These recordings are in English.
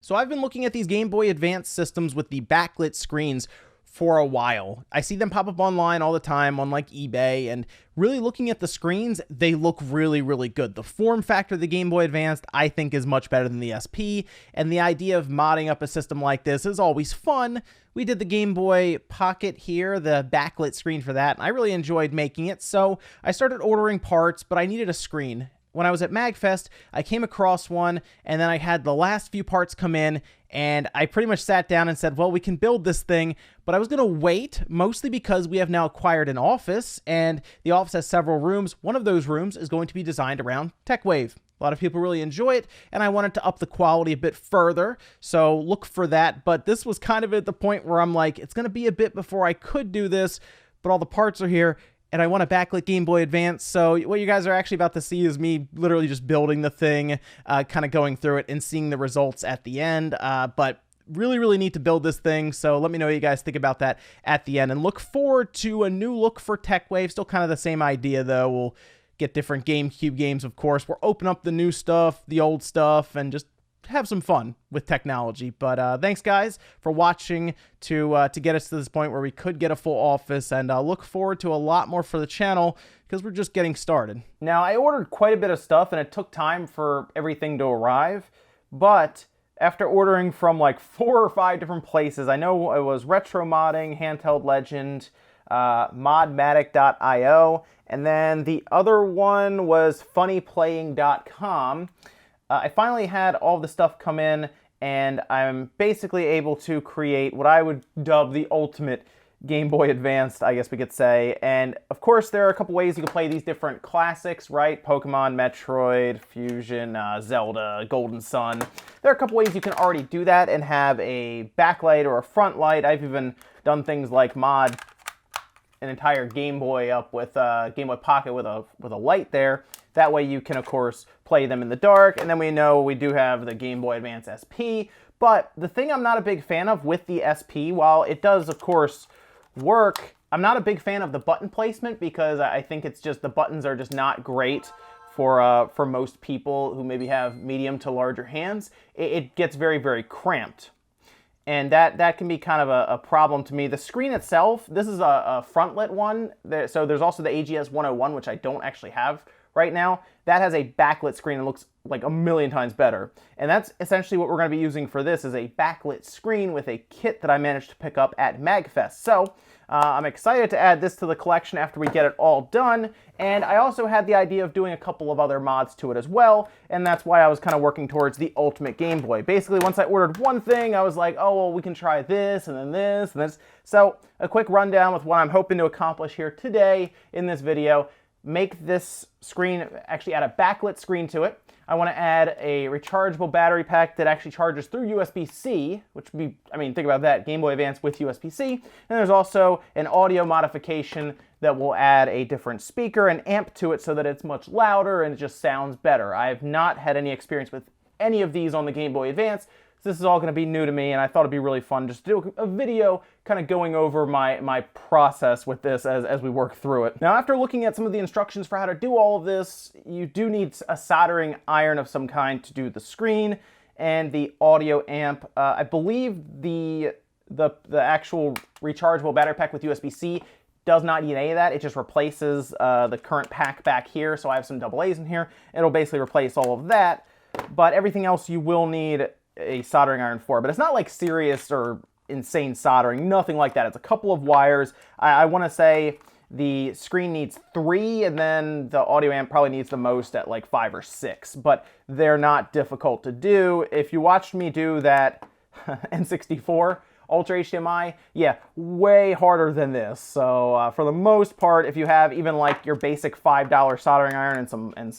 So I've been looking at these Game Boy Advance systems with the backlit screens for a while. I see them pop up online all the time on like eBay, and really looking at the screens, they look really, really good. The form factor of the Game Boy Advance, I think, is much better than the SP, and the idea of modding up a system like this is always fun. We did the Game Boy Pocket here, the backlit screen for that, and I really enjoyed making it, so I started ordering parts, but I needed a screen. When I was at MagFest, I came across one, and then I had the last few parts come in, and I pretty much sat down and said, well, we can build this thing, but I was going to wait, mostly because we have now acquired an office, and the office has several rooms. One of those rooms is going to be designed around TechWave. A lot of people really enjoy it, and I wanted to up the quality a bit further, so look for that. But this was kind of at the point where I'm like, it's going to be a bit before I could do this, but all the parts are here, and I want a backlit Game Boy Advance, so what you guys are actually about to see is me literally just building the thing, kind of going through it and seeing the results at the end, but really, really need to build this thing, so let me know what you guys think about that at the end, and look forward to a new look for TechWave. Still kind of the same idea, though. We'll get different GameCube games, of course. We'll open up the new stuff, the old stuff, and just have some fun with technology. But thanks, guys, for watching to get us to this point where we could get a full office, and look forward to a lot more for the channel because we're just getting started. Now, I ordered quite a bit of stuff, and it took time for everything to arrive, but after ordering from like 4 or 5 different places, I know it was Retro Modding, Handheld Legend, Modmatic.io, and then the other one was funnyplaying.com. I finally had all the stuff come in, and I'm basically able to create what I would dub the ultimate Game Boy Advance, I guess we could say. And of course, there are a couple ways you can play these different classics, right? Pokemon, Metroid, Fusion, Zelda, Golden Sun. There are a couple ways you can already do that and have a backlight or a front light. I've even done things like mod an entire Game Boy up with a Game Boy Pocket with a light there. That way you can, of course, play them in the dark. And then we know we do have the Game Boy Advance SP. But the thing I'm not a big fan of with the SP, while it does, of course, work, I'm not a big fan of the button placement because I think it's just the buttons are just not great for most people who maybe have medium to larger hands. It gets very, very cramped. And that can be kind of a problem to me. The screen itself, this is a front-lit one. So there's also the AGS 101, which I don't actually have right now. That has a backlit screen and looks like a million times better. And that's essentially what we're going to be using for this, is a backlit screen with a kit that I managed to pick up at MagFest. So I'm excited to add this to the collection after we get it all done. And I also had the idea of doing a couple of other mods to it as well, and that's why I was kind of working towards the Ultimate Game Boy. Basically, once I ordered one thing, I was like, oh, well, we can try this, and then this, and this. So a quick rundown with what I'm hoping to accomplish here today in this video. Make this screen, actually add a backlit screen to it. I want to add a rechargeable battery pack that actually charges through USB-C, which would be, I mean, think about that, Game Boy Advance with USB-C. And there's also an audio modification that will add a different speaker and amp to it so that it's much louder and it just sounds better. I have not had any experience with any of these on the Game Boy Advance, so this is all going to be new to me, and I thought it'd be really fun just to do a video kind of going over my process with this as we work through it. Now, after looking at some of the instructions for how to do all of this, you do need a soldering iron of some kind to do the screen and the audio amp. I believe the actual rechargeable battery pack with USB-C does not need any of that. It just replaces the current pack back here, so I have some AA's in here. It'll basically replace all of that, but everything else you will need a soldering iron for. But it's not like serious or insane soldering, nothing like that. It's a couple of wires. I want to say the screen needs 3, and then the audio amp probably needs the most at like 5 or 6, but they're not difficult to do. If you watched me do that N64 Ultra HDMI, yeah, way harder than this. So for the most part, if you have even like your basic $5 soldering iron and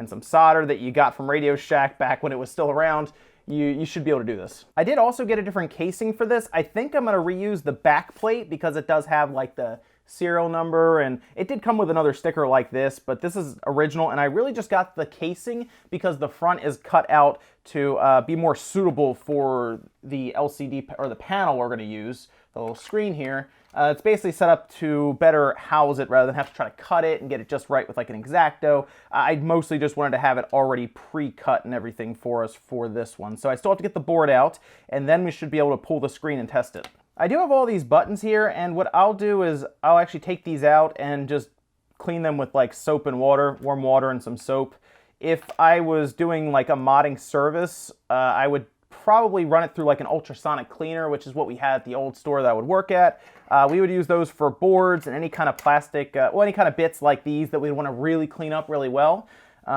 some solder that you got from Radio Shack back when it was still around, you should be able to do this. I did also get a different casing for this. I think I'm going to reuse the back plate because it does have like the serial number, and it did come with another sticker like this, but this is original, and I really just got the casing because the front is cut out to be more suitable for the LCD or the panel we're going to use. the little screen here. It's basically set up to better house it rather than have to try to cut it and get it just right with like an X-Acto. I mostly just wanted to have it already pre-cut and everything for us for this one. So I still have to get the board out, and then we should be able to pull the screen and test it. I do have all these buttons here, and what I'll do is I'll actually take these out and just clean them with like soap and water, warm water and some soap. If I was doing like a modding service, I would probably run it through like an ultrasonic cleaner, which is what we had at the old store that I would work at. We would use those for boards and any kind of plastic, well, any kind of bits like these that we'd want to really clean up really well.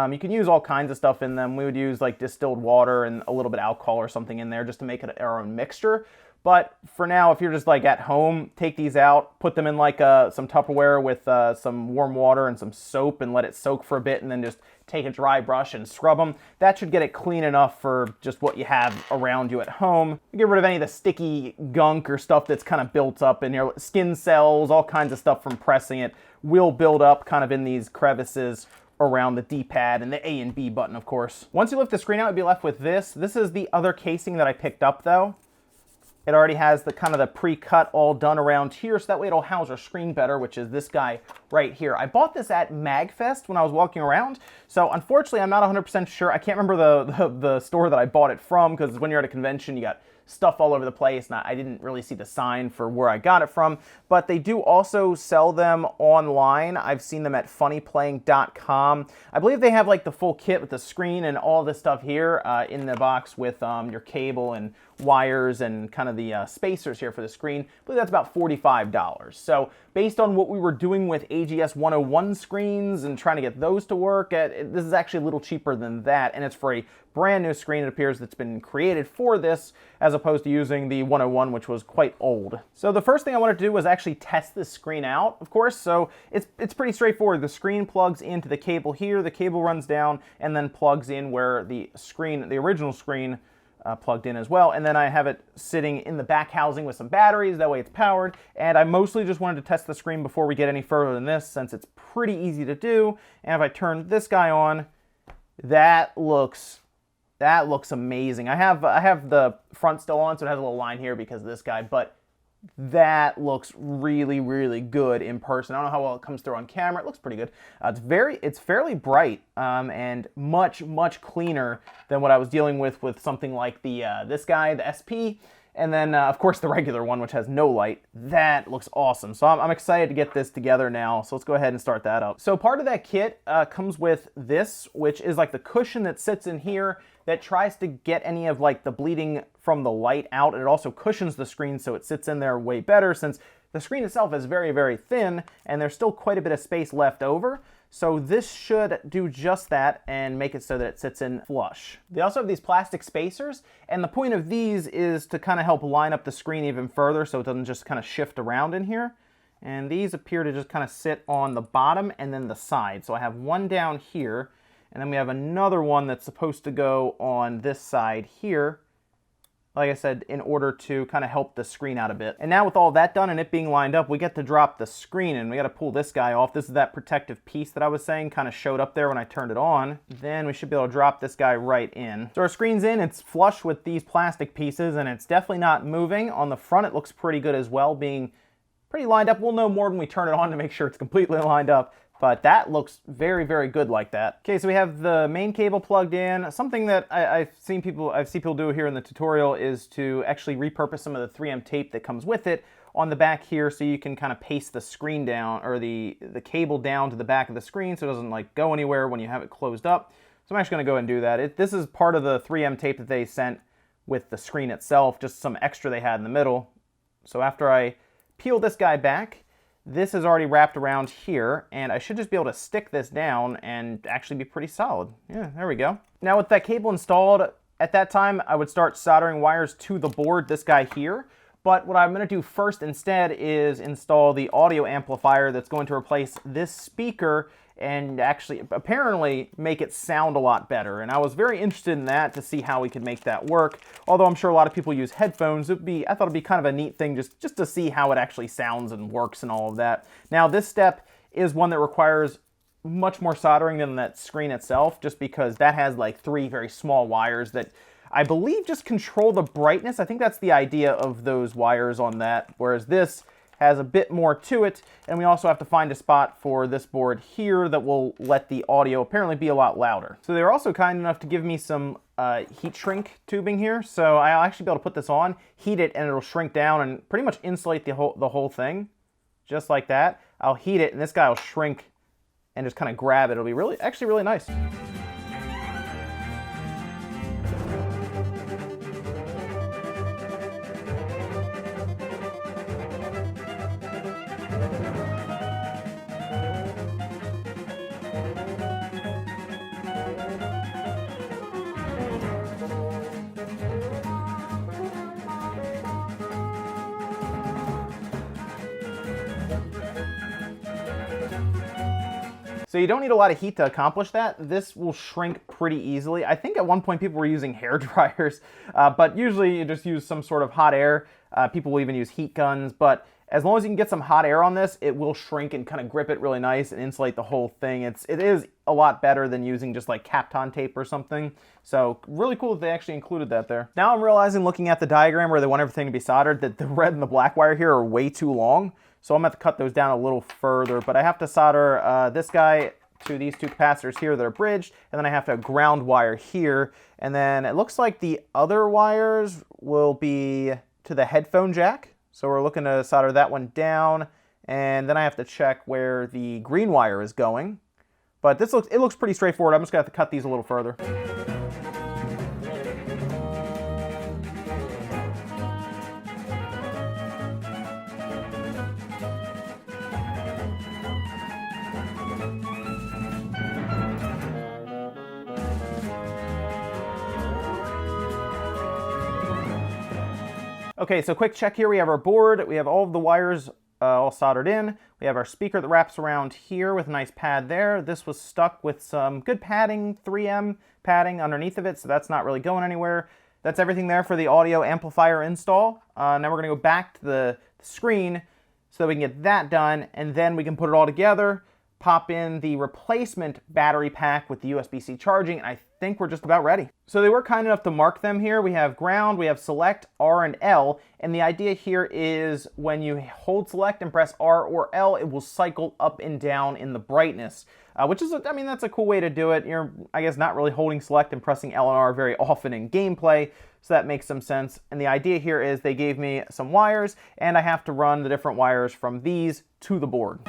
You can use all kinds of stuff in them. We would use like distilled water and a little bit of alcohol or something in there just to make it our own mixture. But for now, if you're just like at home, take these out, put them in like some Tupperware with some warm water and some soap and let it soak for a bit, and then just take a dry brush and scrub them. That should get it clean enough for just what you have around you at home. Get rid of any of the sticky gunk or stuff that's kind of built up in here. Skin cells, all kinds of stuff from pressing it will build up kind of in these crevices around the D-pad and the A and B button, of course. Once you lift the screen out, you'll be left with this. This is the other casing that I picked up though. It already has the kind of the pre-cut all done around here, so that way it'll house our screen better, which is this guy right here. I bought this at MagFest when I was walking around, so unfortunately I'm not 100% sure. I can't remember the store that I bought it from, because when you're at a convention you got stuff all over the place, and I didn't really see the sign for where I got it from, but they do also sell them online. I've seen them at funnyplaying.com. I believe they have like the full kit with the screen and all this stuff here in the box with your cable and wires and kind of the spacers here for the screen. I believe that's about $45. So based on what we were doing with AGS 101 screens and trying to get those to work, this is actually a little cheaper than that, and it's for a brand new screen, it appears, that's been created for this, as opposed to using the 101, which was quite old. So the first thing I wanted to do was actually test this screen out, of course. So it's pretty straightforward. The screen plugs into the cable here, the cable runs down and then plugs in where the screen, the original screen, plugged in as well, and then I have it sitting in the back housing with some batteries, that way it's powered. And I mostly just wanted to test the screen before we get any further than this, since it's pretty easy to do. And if I turn this guy on, that looks amazing. I have the front still on, so it has a little line here because of this guy, but that looks really, really good in person. I don't know how well it comes through on camera. It looks pretty good. It's fairly bright and much cleaner than what I was dealing with something like the this guy, the SP, and then of course the regular one, which has no light. That looks awesome. So I'm excited to get this together now. So let's go ahead and start that up. So part of that kit comes with this, which is like the cushion that sits in here that tries to get any of like the bleeding from the light out, and it also cushions the screen so it sits in there way better, since the screen itself is very, very thin and there's still quite a bit of space left over. So this should do just that and make it so that it sits in flush. They also have these plastic spacers, and the point of these is to kind of help line up the screen even further so it doesn't just kind of shift around in here. And these appear to just kind of sit on the bottom and then the side. So I have one down here, and then we have another one that's supposed to go on this side here, like I said, in order to kind of help the screen out a bit. And now with all that done and it being lined up, we get to drop the screen, and we got to pull this guy off. This is that protective piece that I was saying kind of showed up there when I turned it on. Then we should be able to drop this guy right in. So our screen's in, it's flush with these plastic pieces, and it's definitely not moving. On the front, it looks pretty good as well, being pretty lined up. We'll know more when we turn it on to make sure it's completely lined up. But that looks very, very good like that. Okay, so we have the main cable plugged in. Something that I've seen people do here in the tutorial is to actually repurpose some of the 3M tape that comes with it on the back here, so you can kind of paste the screen down, or the cable down to the back of the screen, so it doesn't like go anywhere when you have it closed up. So I'm actually going to go and do that. This is part of the 3M tape that they sent with the screen itself, just some extra they had in the middle. So after I peel this guy back, this is already wrapped around here, and I should just be able to stick this down and actually be pretty solid. Yeah, there we go. Now with that cable installed, at that time I would start soldering wires to the board, this guy here. But what I'm going to do first instead is install the audio amplifier that's going to replace this speaker and actually apparently make it sound a lot better. And I was very interested in that to see how we could make that work. Although I'm sure a lot of people use headphones, I thought it'd be kind of a neat thing just to see how it actually sounds and works and all of that. Now this step is one that requires much more soldering than that screen itself, just because that has like 3 very small wires that I believe just control the brightness. I think that's the idea of those wires on that, whereas this has a bit more to it. And we also have to find a spot for this board here that will let the audio apparently be a lot louder. So they were also kind enough to give me some heat shrink tubing here. So I'll actually be able to put this on, heat it, and it'll shrink down and pretty much insulate the whole thing. Just like that. I'll heat it, and this guy will shrink and just kind of grab it. It'll be actually really nice. So you don't need a lot of heat to accomplish that. This will shrink pretty easily. I think at one point people were using hair dryers, but usually you just use some sort of hot air. People will even use heat guns, but as long as you can get some hot air on this, it will shrink and kind of grip it really nice and insulate the whole thing. It is a lot better than using just like Kapton tape or something. So really cool that they actually included that there. Now I'm realizing, looking at the diagram where they want everything to be soldered, that the red and the black wire here are way too long. So I'm going to have to cut those down a little further, but I have to solder this guy to these two capacitors here that are bridged, and then I have to ground wire here, and then it looks like the other wires will be to the headphone jack. So we're looking to solder that one down, and then I have to check where the green wire is going. But it looks pretty straightforward. I'm just going to have to cut these a little further. Okay, so quick check here. We have our board. We have all of the wires all soldered in. We have our speaker that wraps around here with a nice pad there. This was stuck with some good padding, 3M padding underneath of it, so that's not really going anywhere. That's everything there for the audio amplifier install. Now we're going to go back to the screen so that we can get that done, and then we can put it all together, pop in the replacement battery pack with the USB-C charging, and I think we're just about ready. So they were kind enough to mark them here. We have ground, we have select, R, and L, and the idea here is when you hold select and press R or L, it will cycle up and down in the brightness, which is, I mean, that's a cool way to do it. You're, I guess, not really holding select and pressing L and R very often in gameplay, so that makes some sense. And the idea here is they gave me some wires, and I have to run the different wires from these to the board.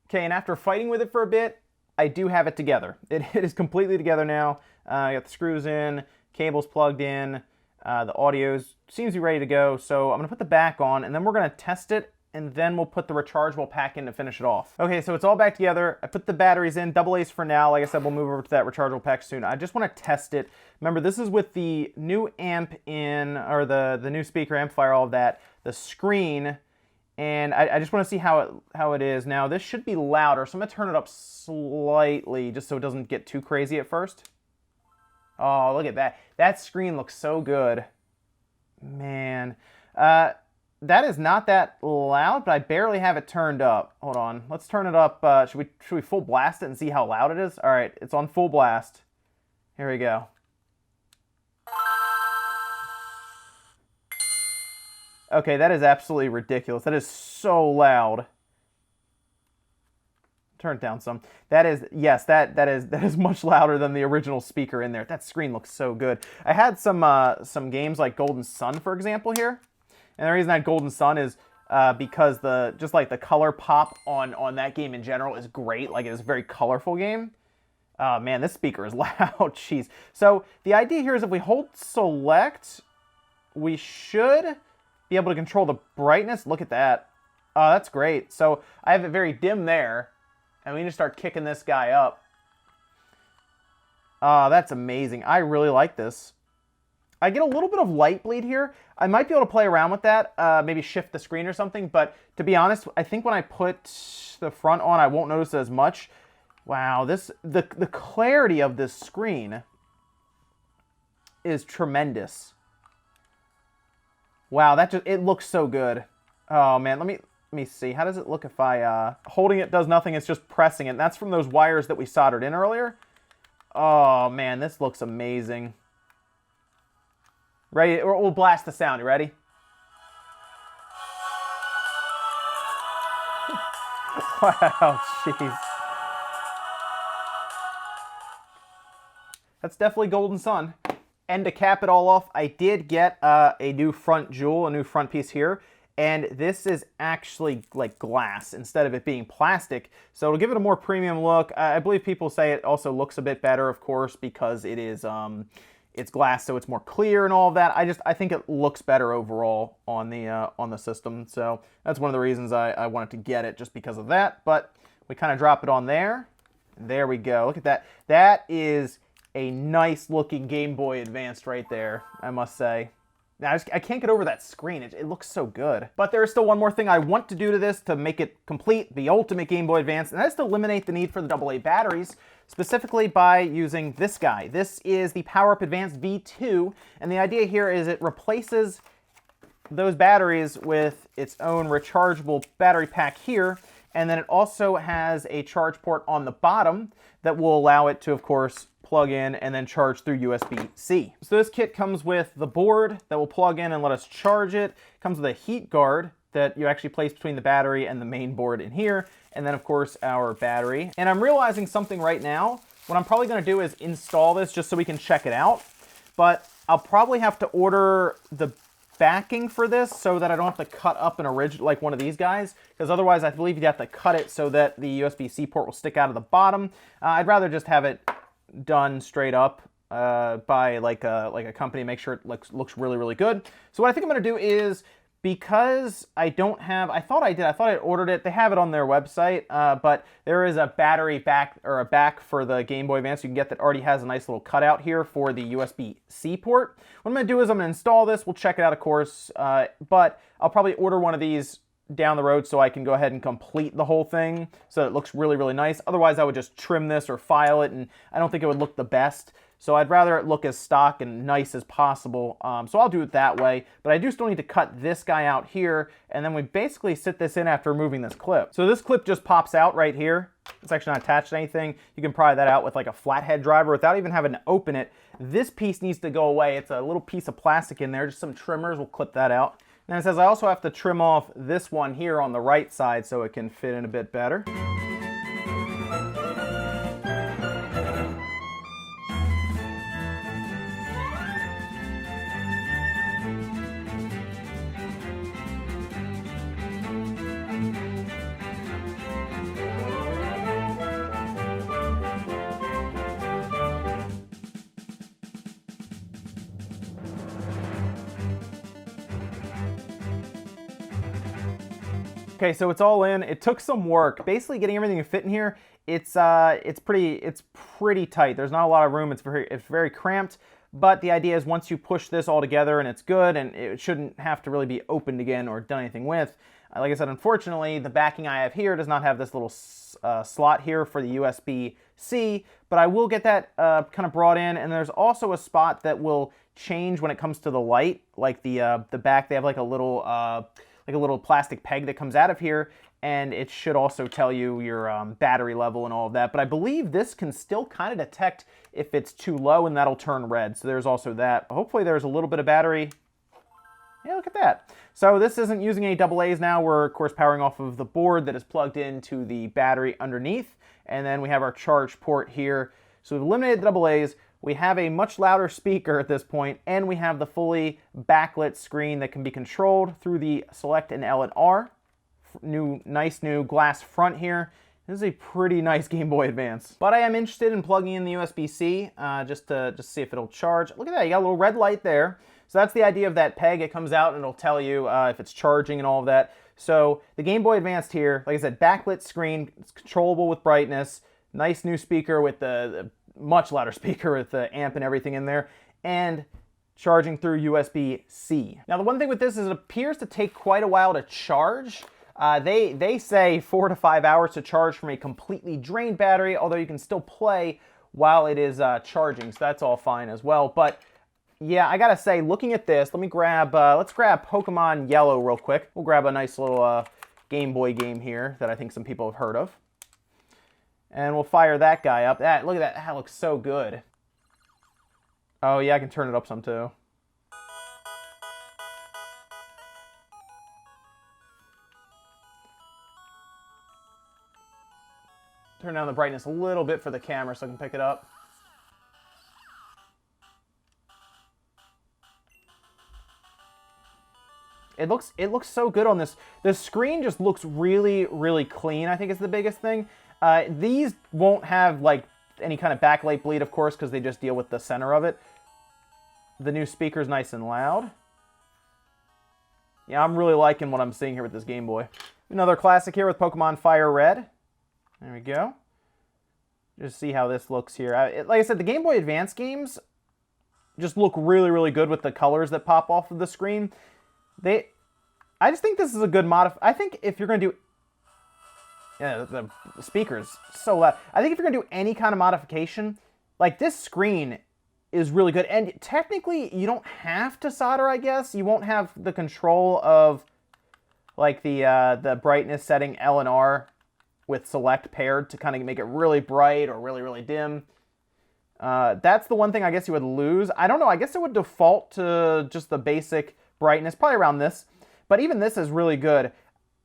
Okay, and after fighting with it for a bit, I do have it together. It is completely together now. I got the screws in, cables plugged in, the audio seems to be ready to go. So I'm gonna put the back on, and then we're gonna test it, and then we'll put the rechargeable pack in to finish it off. Okay, so it's all back together. I put the batteries in, AA's for now. Like I said, we'll move over to that rechargeable pack soon. I just wanna test it. Remember, this is with the new amp in, or the new speaker, amplifier, all of that, the screen, and I just want to see how it is. Now, this should be louder, so I'm going to turn it up slightly just so it doesn't get too crazy at first. Oh, look at that. That screen looks so good. Man. That is not that loud, but I barely have it turned up. Hold on. Let's turn it up. Should we full blast it and see how loud it is? All right, it's on full blast. Here we go. Okay, that is absolutely ridiculous. That is so loud. Turn it down some. That is, yes, that is much louder than the original speaker in there. That screen looks so good. I had some games like Golden Sun, for example, here. And the reason I had Golden Sun is because just like the color pop on that game in general is great. Like, it is a very colorful game. Man, this speaker is loud. Jeez. So the idea here is if we hold select, we should be able to control the brightness. Look at that. Oh, that's great. So I have it very dim there, and we need to start kicking this guy up. That's amazing. I really like this. I get a little bit of light bleed here. I might be able to play around with that, maybe shift the screen or something, but to be honest, I think when I put the front on, I won't notice as much. Wow, the clarity of this screen is tremendous. Wow, it looks so good. Oh man, let me see. How does it look if I holding it does nothing, it's just pressing it. And that's from those wires that we soldered in earlier. Oh man, this looks amazing. Ready? We'll blast the sound. You ready? Wow, jeez. That's definitely Golden Sun. And to cap it all off, I did get a new front jewel, a new front piece here. And this is actually like glass instead of it being plastic. So it'll give it a more premium look. I believe people say it also looks a bit better, of course, because it is it's glass, so it's more clear and all of that. I think it looks better overall on the system. So that's one of the reasons I wanted to get it, just because of that. But we kind of drop it on there. There we go. Look at that. That is a nice looking Game Boy Advanced right there, I must say. Now, I can't get over that screen. It looks so good. But there is still one more thing I want to do to this to make it complete, the ultimate Game Boy Advance, and that is to eliminate the need for the AA batteries, specifically by using this guy. This is the PowerUp Advanced V2, and the idea here is it replaces those batteries with its own rechargeable battery pack here, and then it also has a charge port on the bottom that will allow it to, of course, plug in and then charge through USB-C. So this kit comes with the board that will plug in and let us charge it. It comes with a heat guard that you actually place between the battery and the main board in here, and then of course our battery. And I'm realizing something right now. What I'm probably going to do is install this just so we can check it out, but I'll probably have to order the backing for this so that I don't have to cut up an original like one of these guys, because otherwise I believe you'd have to cut it so that the USB-C port will stick out of the bottom. I'd rather just have it done straight up by like a company, make sure it looks really, really good. So what I think I'm going to do is, because I don't have, I thought I ordered it. They have it on their website, but there is a battery back, or a back for the Game Boy Advance you can get that already has a nice little cutout here for the USB-C port. What I'm going to do is I'm going to install this. We'll check it out, of course, but I'll probably order one of these down the road so I can go ahead and complete the whole thing so it looks really, really nice. Otherwise, I would just trim this or file it, and I don't think it would look the best. So I'd rather it look as stock and nice as possible. So I'll do it that way, but I do still need to cut this guy out here, and then we basically sit this in after removing this clip. So this clip just pops out right here. It's actually not attached to anything. You can pry that out with like a flathead driver without even having to open it. This piece needs to go away. It's a little piece of plastic in there, just some trimmers. We'll clip that out. And it says I also have to trim off this one here on the right side so it can fit in a bit better. Okay, so it's all in. It took some work. Basically, getting everything to fit in here, it's pretty tight. There's not a lot of room. It's very cramped. But the idea is once you push this all together and it's good, and it shouldn't have to really be opened again or done anything with. Like I said, unfortunately, the backing I have here does not have this little slot here for the USB-C, but I will get that kind of brought in. And there's also a spot that will change when it comes to the light, like the back. They have like a little plastic peg that comes out of here, and it should also tell you your battery level and all of that. But I believe this can still kind of detect if it's too low, and that'll turn red. So there's also that. Hopefully there's a little bit of battery. Yeah, look at that. So this isn't using any AA's now. We're, of course, powering off of the board that is plugged into the battery underneath. And then we have our charge port here. So we've eliminated the AA's. We have a much louder speaker at this point, and we have the fully backlit screen that can be controlled through the Select and L and R. Nice new glass front here. This is a pretty nice Game Boy Advance. But I am interested in plugging in the USB-C just to see if it'll charge. Look at that, you got a little red light there. So that's the idea of that peg. It comes out and it'll tell you if it's charging and all of that. So the Game Boy Advanced here, like I said, backlit screen. It's controllable with brightness. Nice new speaker with the much louder speaker with the amp and everything in there, and charging through USB-C. Now the one thing with this is it appears to take quite a while to charge. They say 4 to 5 hours to charge from a completely drained battery, although you can still play while it is charging, so that's all fine as well. But yeah, I gotta say, looking at this, let's grab Pokemon Yellow real quick. We'll grab a nice little Game Boy game here that I think some people have heard of. And we'll fire that guy up. Look at that, that looks so good. Oh yeah, I can turn it up some too. Turn down the brightness a little bit for the camera so I can pick it up. It looks so good on this. The screen just looks really, really clean, I think is the biggest thing. These won't have like any kind of backlight bleed, of course, because they just deal with the center of it. The new speaker's nice and loud. Yeah, I'm really liking what I'm seeing here with this Game Boy. Another classic here with Pokemon Fire Red. There we go. Just see how this looks here. Like I said, the Game Boy Advance games just look really, really good with the colors that pop off of the screen. I just think this is a good I think if you're going to do... Yeah, the speaker's so loud. I think if you're going to do any kind of modification, like this screen is really good. And technically, you don't have to solder, I guess. You won't have the control of like the brightness setting L and R with select paired to kind of make it really bright or really, really dim. That's the one thing I guess you would lose. I don't know. I guess it would default to just the basic brightness, probably around this. But even this is really good.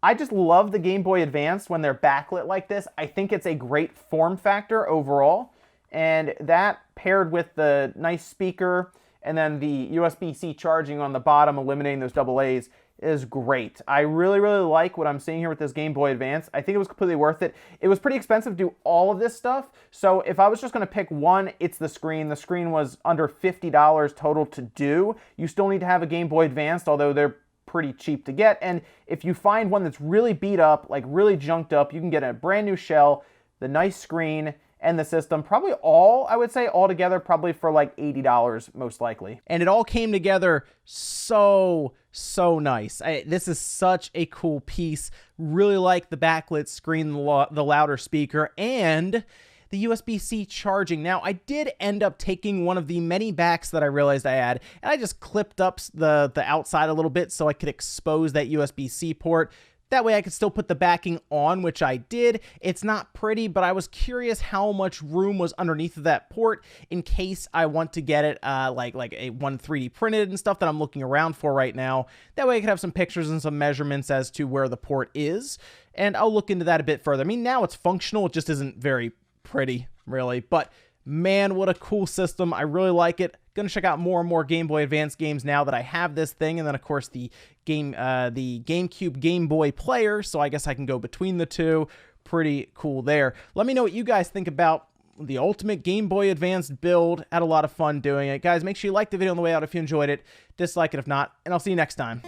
I just love the Game Boy Advance when they're backlit like this. I think it's a great form factor overall. And that paired with the nice speaker and then the USB-C charging on the bottom, eliminating those AA's, is great. I really, really like what I'm seeing here with this Game Boy Advance. I think it was completely worth it. It was pretty expensive to do all of this stuff. So if I was just going to pick one, it's the screen. The screen was under $50 total to do. You still need to have a Game Boy Advance, although they're pretty cheap to get. And if you find one that's really beat up, like really junked up, you can get a brand new shell, the nice screen, and the system, probably all, I would say, all together, probably for like $80 most likely. And it all came together so nice. This is such a cool piece. Really like the backlit screen, the louder speaker, and the USB-C charging. Now, I did end up taking one of the many backs that I realized I had, and I just clipped up the outside a little bit so I could expose that USB-C port. That way I could still put the backing on, which I did. It's not pretty, but I was curious how much room was underneath of that port in case I want to get it like a 3D printed and stuff that I'm looking around for right now. That way I could have some pictures and some measurements as to where the port is, and I'll look into that a bit further. I mean, now it's functional. It just isn't very pretty, really, but man, what a cool system. I really like it. Gonna check out more and more Game Boy Advance games now that I have this thing, and then of course the GameCube Game Boy player, so I guess I can go between the two. Pretty cool there. Let me know what you guys think about the ultimate Game Boy Advance build. Had a lot of fun doing it. Guys, make sure you like the video on the way out if you enjoyed it, dislike it if not, and I'll see you next time.